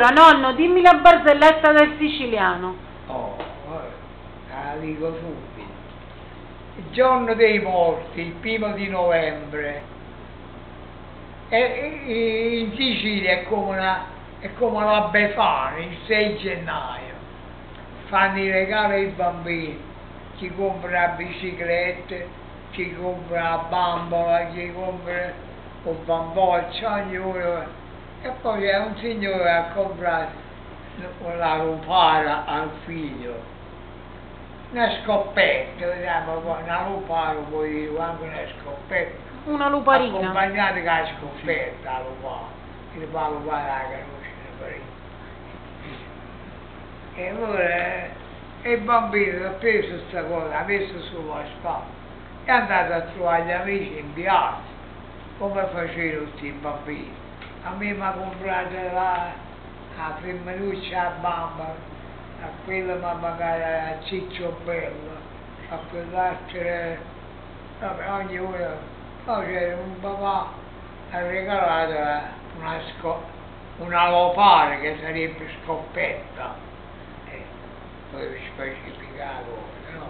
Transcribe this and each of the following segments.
Allora, nonno, dimmi la barzelletta del siciliano. Oh, la dico subito. Il giorno dei morti, il 1° novembre, in Sicilia è come la Befana, il 6 gennaio. Fanno i regali ai bambini, ci compra la bicicletta, ci compra la bambola, ci compra il bamboccio, ognuno. E poi c'è un signore che ha comprato la rupara al figlio, una scoppetta, vediamo, una rupara, poi dico anche una scoppetta. Una luparina. Accompagnata con la scoppetta, la rupara, che la rupara la conosce, e allora il bambino ha preso questa cosa, l'ha messo sulla spalla, è andato a trovare gli amici in piazza, come facevano tutti i bambini. A me mi ha comprato la femminuccia a bamba, a quella mi ha pagato la ciccio bella, a quell'altra, vabbè, ognuno. Poi c'era un papà che ha regalato una lopara che sarebbe scoppetta, poi specificato, no?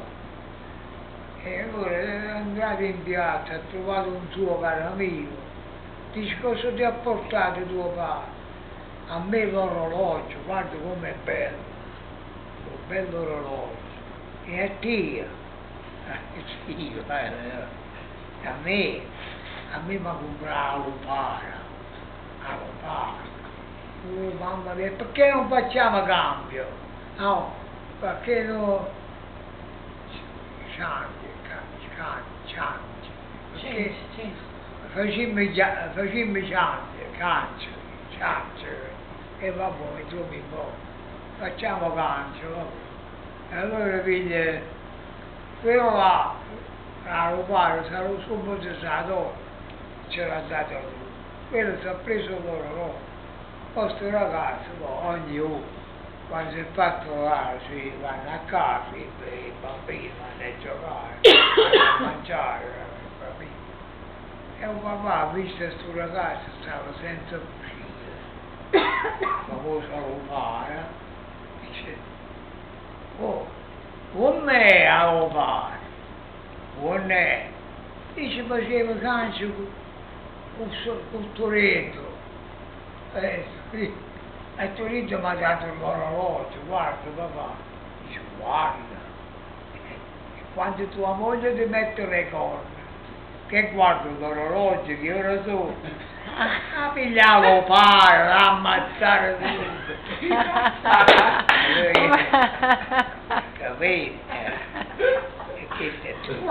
E allora è andato in piazza, ha trovato un suo caro amico. Dice: cosa ti ha portato tuo padre? A me l'orologio, guarda com'è bello, un bello orologio. E a te? Sì, a me mi ha comprato la lupara. Oh mamma mia, perché non facciamo cambio? No, perché no? Cianci. Facciamo ciance, e vabbè, tu mi vuoi, facciamo cancio, vabbè. E allora figlia, quello là, la rubare, sarò subito stato, ce l'ha dato lui, quello si è preso l'orologio, questo ragazzo, ognuno, quando si è fatto là, si vanno a casa, i bambini vanno a giocare, vanno a mangiare, e un papà ha visto questo ragazzo, stava senza uscire, famosa rubare, dice: oh, non è a rubare, non è. Dice: faceva cancio con Toretto, e Toretto mi ha dato l'orologio, guarda papà, dice: guarda, e quando tua moglie ti mette le corna, che guardo l'orologio, che ora sono? A pigliavo pare, a ammazzare tutto. Capito? E questo è tutto.